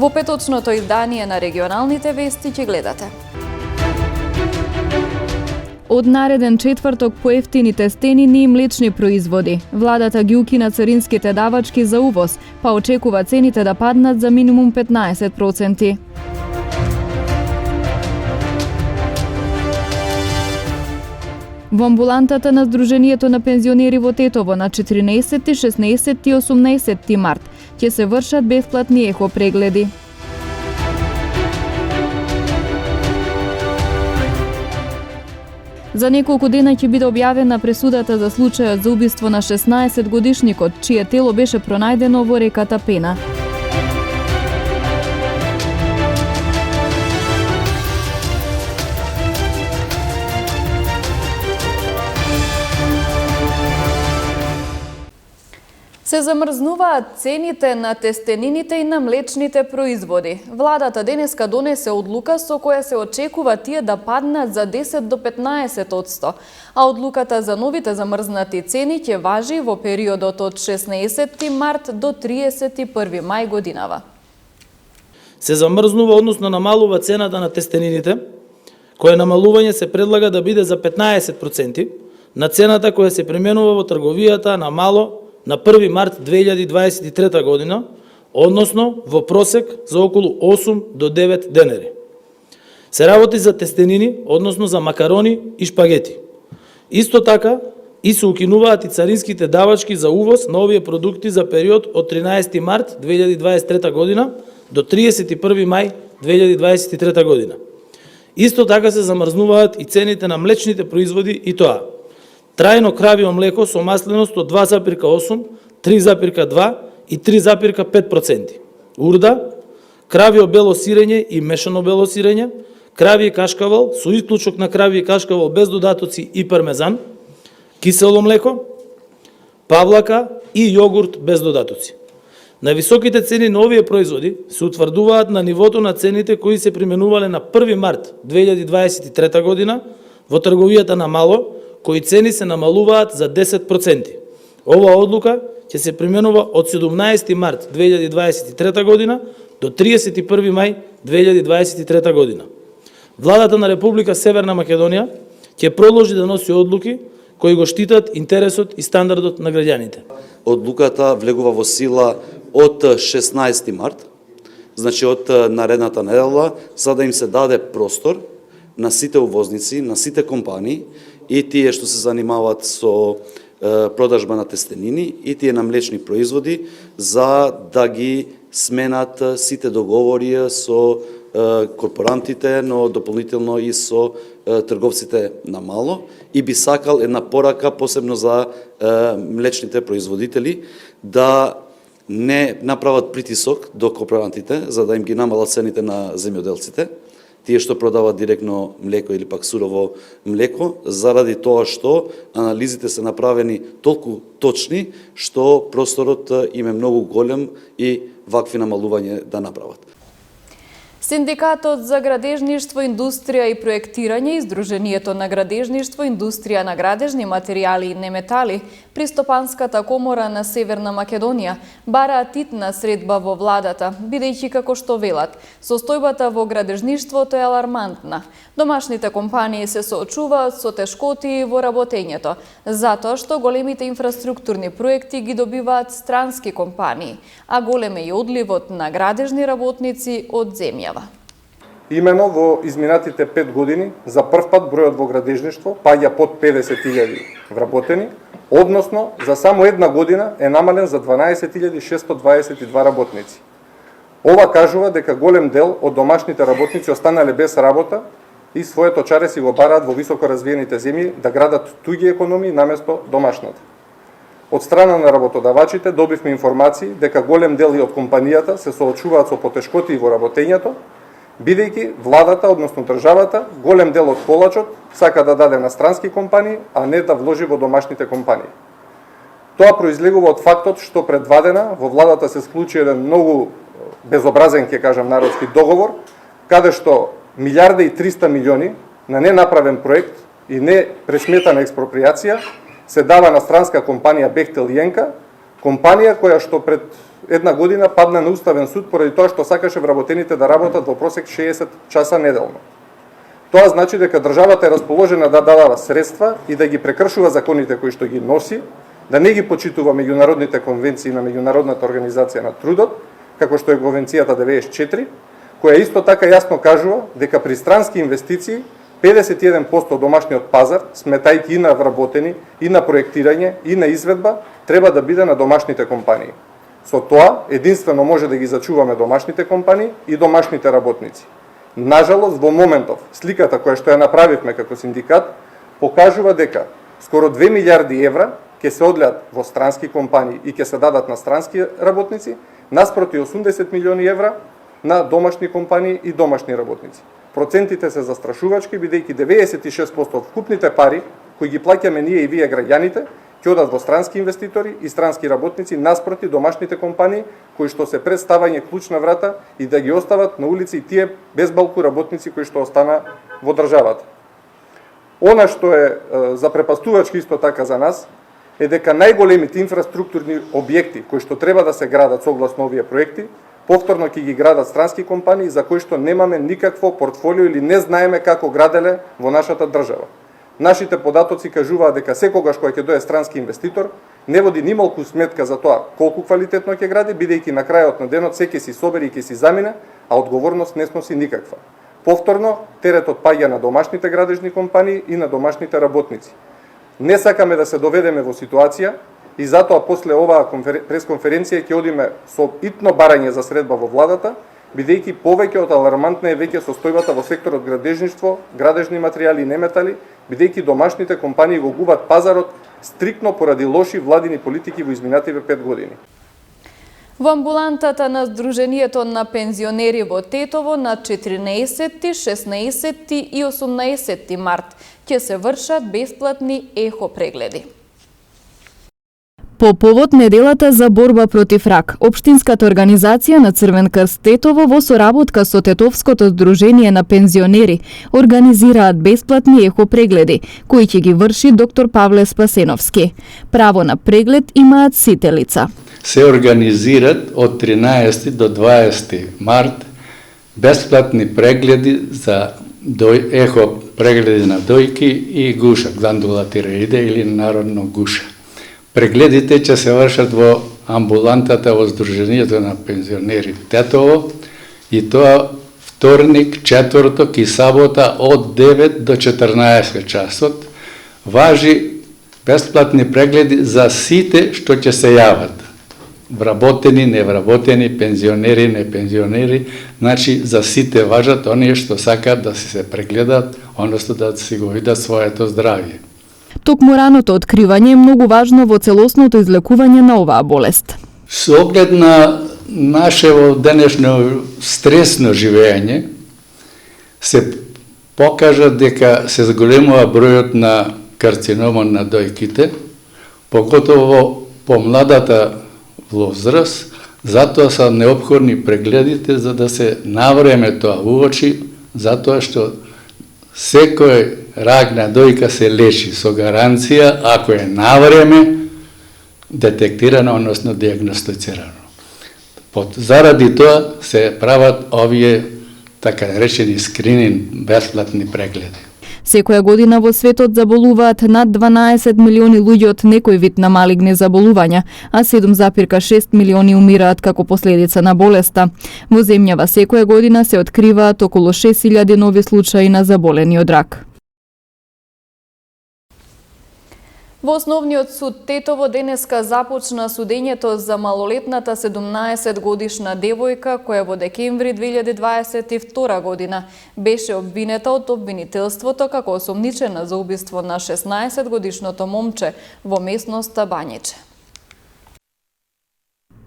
Во петочното издание на регионалните вести ќе гледате. Од нареден четврток поевтини тестенини и млечни производи. Владата ги укина царинските давачки за увоз, па очекува цените да паднат за минимум 15%. Во амбулантата на Сдруженијето на пензионери во Тетово на 14, 16 и 18 март ќе се вршат бесплатни ехо прегледи. За неколку дена ќе биде објавена пресудата за случајот за убиство на 16-годишникот, чие тело беше пронајдено во реката Пена. Се замрзнуваат цените на тестенините и на млечните производи. Владата денеска донесе одлука со која се очекува тие да паднат за 10 до 15%, а одлуката за новите замрзнати цени ќе важи во периодот од 16 март до 31 мај годинава. Се замрзнува, односно намалува цената на тестенините, која намалување се предлага да биде за 15% на цената која се применува во трговијата на мало на 1 март 2023 година, односно во просек за околу 8 до 9 денари. Се работи за тестенини, односно за макарони и шпагети. Исто така и се укинуваат и царинските давачки за увоз на овие продукти за период од 13 март 2023 година до 31 мај 2023 година. Исто така се замрзнуваат и цените на млечните производи, и тоа: трајно кравио млеко со масленост од 2,8, 3,2 и 3,5%. Урда, кравио бело сирење и мешано бело сирење, кравиј кашкавал со исклучок на кравиј кашкавал без додатоци и пармезан, кисело млеко, павлака и јогурт без додатоци. Највисоките цени на овие производи се утврдуваат на нивото на цените кои се применувале на 1 март 2023 година во трговијата на мало, кои цени се намалуваат за 10%. Оваа одлука ќе се применува од 17 март 2023 година до 31 мај 2023 година. Владата на Република Северна Македонија ќе продолжи да носи одлуки кои го штитат интересот и стандардот на граѓаните. Одлуката влегува во сила од 16 март, значи од наредната недела, за да им се даде простор на сите увозници, на сите компании и тие што се занимаваат со продажба на тестенини и тие на млечни производи, за да ги сменат сите договори со корпорантите, но дополнително и со трговците на мало. И би сакал една порака посебно за млечните производители да не направат притисок до корпорантите за да им ги намалат цените на земјоделците, тие што продават директно млеко или пак сурово млеко, заради тоа што анализите се направени толку точни што просторот им е многу голем и вакви намалување да направат. Синдикатот за градежништво, индустрија и проектирање и Сдруженијето на градежништво, индустрија на градежни материјали и неметали при Стопанската комора на Северна Македонија бараат итна средба во владата, бидејќи како што велат, состојбата во градежништвото е алармантна. Домашните компании се соочуваат со тешкоти во работењето, затоа што големите инфраструктурни проекти ги добиваат странски компании, а голем е и одливот на градежни работници од земјава. Имено во изминатите 5 години за прв пат бројот во градежништво паѓа под 50.000 вработени, односно за само една година е намален за 12.622 работници. Ова кажува дека голем дел од домашните работници останале без работа и своето чаре си го бараат во високо развиените земји да градат туѓи економии наместо домашната. Од страна на работодавачите добивме информации дека голем дел од компанијата се соочуваат со потешкоти во работењето, бидејќи владата, односно државата, голем дел од колачот сака да даде на странски компании, а не да вложи во домашните компании. Тоа произлегува од фактот што предвадена во владата се склучи еден многу безобразен, ќе кажам народски, договор, каде што 1.300 милиони на ненаправен проект и не пресметана експроприација се дава на странска компанија Бехтел Јенка, компанија која што пред една година падна на Уставен суд поради тоа што сакаше вработените да работат во просек 60 часа неделно. Тоа значи дека државата е расположена да дадава средства и да ги прекршува законите кои што ги носи, да не ги почитува меѓународните конвенции на Меѓународната организација на трудот, како што е Конвенцијата 94, која исто така јасно кажува дека при странски инвестиции 51% домашниот пазар, сметајќи и на вработени, и на проектирање, и на изведба, треба да биде на домашните компании. Со тоа, единствено може да ги зачуваме домашните компании и домашните работници. Нажалост, во моментов, сликата која што ја направивме како синдикат, покажува дека скоро 2 милиарди евра ќе се одлеат во странски компании и ќе се дадат на странски работници, наспроти 80 милиони евра на домашни компании и домашни работници. Процентите се застрашувачки, бидејќи 96% од вкупните пари кои ги плаќаме ние и вие граѓаните, ќе одат во странски инвеститори и странски работници наспроти домашните компании кои што се представање клуч на врата и да ги остават на улици и тие безбалку работници кои што остана во државата. Она што е запрепастувачки исто така за нас е дека најголемите инфраструктурни објекти кои што треба да се градат согласно овие проекти, повторно ќе ги градат странски компании за кои што немаме никакво портфолио или не знаеме како граделе во нашата држава. Нашите податоци кажуваат дека секогаш кога ќе дое странски инвеститор, не води нималку сметка за тоа колку квалитетно ќе гради, бидејќи на крајот на денот се ќе си собери и ќе си замине, а одговорност не сноси никаква. Повторно, теретот паѓа на домашните градежни компании и на домашните работници. Не сакаме да се доведеме во ситуација и затоа после оваа пресконференција ќе одиме со итно барање за средба во владата, бидејќи повеќе од алармантна е веќе состојбата во секторот градежништво, градежни материјали и неметали, бидејќи домашните компании го губат пазарот стриктно поради лоши владини политики во изминативе 5 години. Во амбулантата на Сдруженијето на пензионери во Тетово на 14, 16 и 18 март ќе се вршат бесплатни ехо прегледи. По повод неделата за борба против рак, Општинската организација на Црвен крст Тетово во соработка со Тетовското Сдружение на пензионери организираат бесплатни ехо прегледи, кои ќе ги врши доктор Павле Спасеновски. Право на преглед имаат сите лица. Се организират од 13 до 20 март бесплатни прегледи за ехо прегледи на дојки и гуша, гландула тиреиде или народно гуша. Прегледите ќе се вршат во амбулантата во Сдруженијето на пензионери Тетово и тоа вторник, четврток и сабота од 9 до 14 часот. Важи бесплатни прегледи за сите што ќе се јават. Вработени, невработени, пензионери, непензионери, значи за сите важат оние што сакаат да се прегледат, односно да си го видат своето здравје. Токму раното откривање е многу важно во целосното излекување на оваа болест. Со оглед на нашето денешно стресно живење, се покажа дека се зголемува бројот на карцинома на дојките, поготово по младата возраст, затоа се неопходни прегледите за да се навреме тоа уочи, затоа што секој рак на дојка се лечи со гаранција ако е навреме детектирано, односно диагностицирано. Заради тоа се прават овие така речени скрининг бесплатни прегледи. Секоја година во светот заболуваат над 12 милиони луѓе од некој вид на малигни заболувања, а 7,6 милиони умираат како последица на болеста. Во земјава секоја година се откриваат околу 6.000 нови случаи на заболени од рак. Во Основниот суд Тетово денеска започна судењето за малолетната 17-годишна девојка која во декември 2022 година беше обвинета од обвинителството како осомничена за убиство на 16-годишното момче во местноста Бањиче.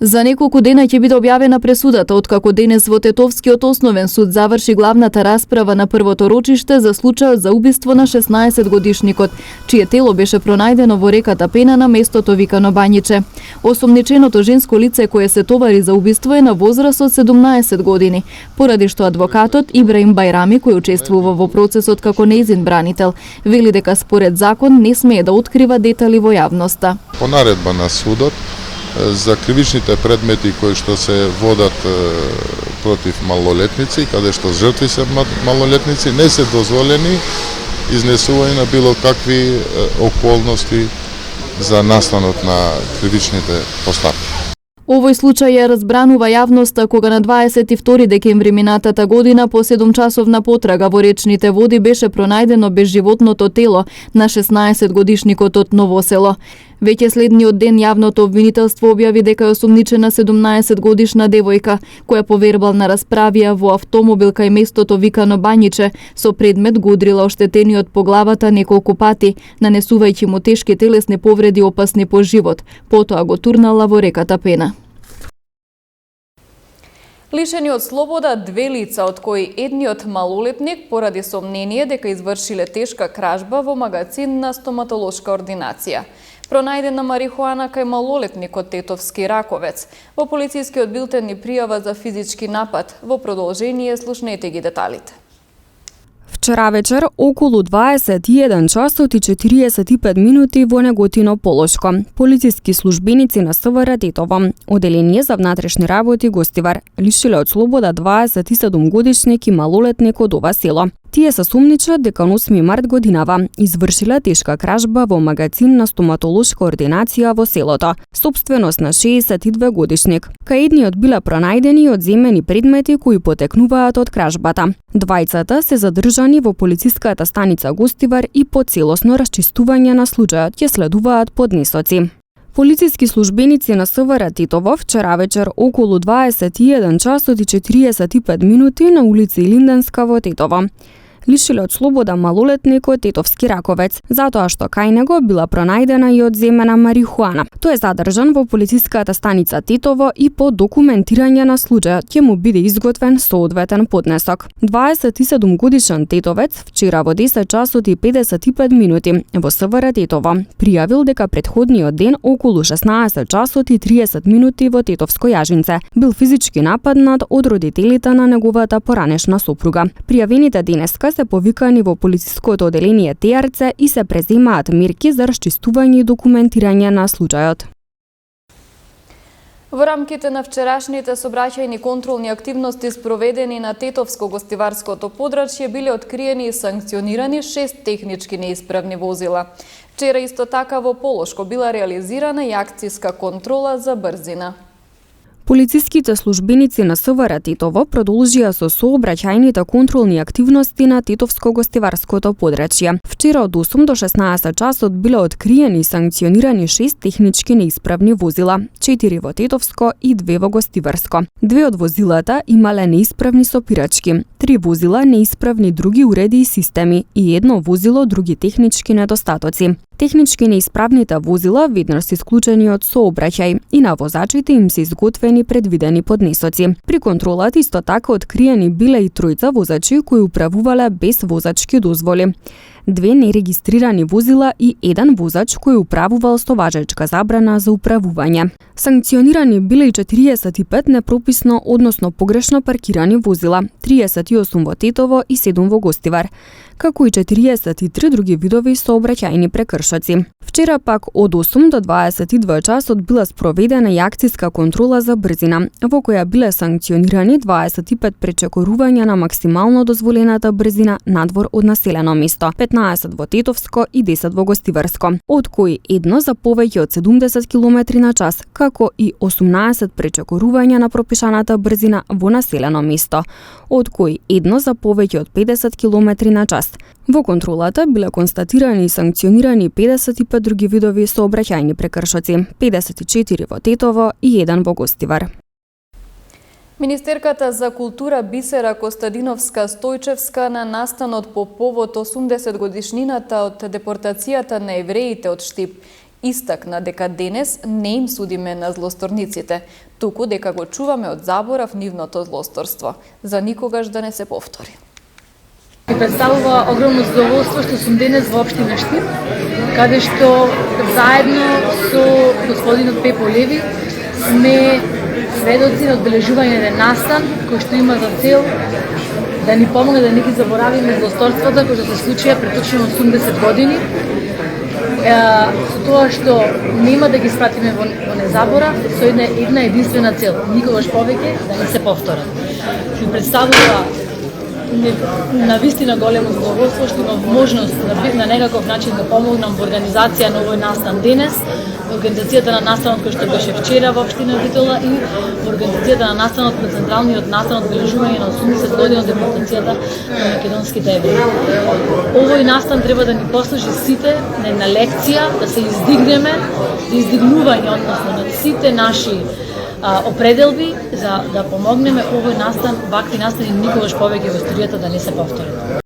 За неколку дена ќе биде објавена пресудата, откако денес во Тетовскиот основен суд заврши главната расправа на првото рочиште за случајот за убиство на 16-годишникот, чие тело беше пронајдено во реката Пена на местото викано Бањиче. Осомниченото женско лице кое се товари за убиство е на возраст од 17 години, поради што адвокатот Ибраим Бајрами, кој учествува во процесот како нејзин бранител, вели дека според закон не смее да открива детали во јавноста. По наредба на судот, за кривичните предмети кои што се водат против малолетници, каде што жртви се малолетници, не се дозволени изнесување на било какви околности за настанот на кривичните постапки. Овој случај ја разбранува јавноста кога на 22 декември минатата година по 7-часовна потрага во речните води беше пронајдено безживотното тело на 16-годишникот од Ново село. Веќе следниот ден јавното обвинителство објави дека е осумничена 17-годишна девојка, која по вербална расправија во автомобил кај местото викано Бањиче, со предмет го удрила оштетениот по главата неколку пати, нанесувајќи му тешки телесни повреди опасни по живот, потоа го турнала во реката Пена. Лишени од слобода две лица, од кои едниот малолетник поради сомнение дека извршиле тешка кражба во магазин на стоматолошка ординација. Пронајдена марихуана кај малолетникот Тетовски Раковец. Во полицискиот билтен ни пријава за физички напад. Во продолжение слушнете ги деталите. Вчера вечер, околу 21 часот и 45 минути во Неготино Полошко. Полициски службеници на СВР Тетово, Оделение за внатрешни работи Гостивар, лишиле од слобода 27 годишник и малолетник од ова село. Тие се сумничат дека на 8 март годинава извршиле тешка кражба во магазин на стоматолошка ординација во селото, собственост на 62 годишник. Кај едниот биле пронајдени и одземени предмети кои потекнуваат од кражбата. Двајцата се задржани во полициската станица Гостивар и по целосно расчистување на случајот ќе следуваат поднесоци. Полициски службеници на СВР Тетово вчера вечер околу 21 часот и 45 минути на улица Илинденска во Тетово лишиле од слобода малолетникот Тетовски Раковец, затоа што кај него била пронајдена и одземена марихуана. Тој е задржан во полициската станица Тетово и по документирање на случајот ќе му биде изготвен соодветен поднесок. 27 годишен тетовец вчера во 10 часот и 55 минути во СВР Тетово пријавил дека претходниот ден околу 16 часот и 30 минути во Тетовско Јажинце бил физички нападнат од родителите на неговата поранешна сопруга. Пријавените денеска се повикани во полициското оделение ТРЦ и се преземаат мерки за расчистување и документирање на случајот. Во рамките на вчерашните собраќајни контролни активности спроведени на Тетовско-гостиварското подрачје биле откриени и санкционирани 6 технички неисправни возила. Вчера исто така во Полошко била реализирана и акцијска контрола за брзина. Полициските службеници на СВР Тетово продолжија со сообраќајните контролни активности на Тетовско-гостиварското подрачје. Вчера од 8 до 16 часот биле откриени и санкционирани 6 технички неисправни возила, 4 во Тетовско и 2 во Гостиварско. 2 од возилата имале неисправни сопирачки, 3 возила неисправни други уреди и системи и 1 возило други технички недостатоци. Технички неисправните возила веднаш се исклучени од сообраќај и на возачите им се изготвени предвидени поднесоци. При контролата исто така откриени биле и тројца возачи кои управувале без возачки дозволи, 2 нерегистрирани возила и 1 возач кој управувал со важечка забрана за управување. Санкционирани биле и 45 непрописно, односно погрешно паркирани возила, 38 во Тетово и 7 во Гостивар, како и 43 други видови сообраќајни прекршоци. Вчера пак од 8 до 22 часот била спроведена и акцијска контрола за брзина, во која биле санкционирани 25 пречекорувања на максимално дозволената брзина надвор од населено место, 15 во Тетовско и 10 во Гостиварско, од кои едно за повеќе од 70 км на час, како и 18 пречекорувања на пропишаната брзина во населено место, од кои едно за повеќе од 50 км на час. Во контролата биле констатирани и санкционирани 55 други видови сообраќајни прекршоци, 54 во Тетово и 1 во Гостивар. Министерката за култура Бисера Костадиновска Стојчевска на настанот по повод 80 годишнината од депортацијата на евреите од Штип истакна дека денес не им судиме на злосторниците, туку дека го чуваме од заборав нивното злосторство, за никогаш да не се повтори. Ми представува огромно задоволство што сум денес во општина Штип, каде што заедно со господинот Пепо Леви сме сведоци на одбележување на настан кој што има за цел да ни помогне да не ги заборавиме злосторствата кои што се случија пред точно 80 години со тоа што нема да ги спратиме во незаборав, со една единствена цел, никогаш повеќе да не се повторат. Што представува на вистина големо задоволство што имам можност на некаков начин да помогнам во организација на овој настан денес, во организацијата на настанот кој што беше вчера во општина Титола и во организацијата на настанот на централниот настан одбележување на 80 години од депортацијата на македонските евреи. Овој настан треба да ни послужи сите на една лекција, да се издигнеме, издигнување односно на сите наши определби за да помогнеме овој настан, вакви настани никогаш повеќе во историјата да не се повторат.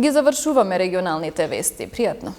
Ги завршуваме регионалните вести. Пријатно!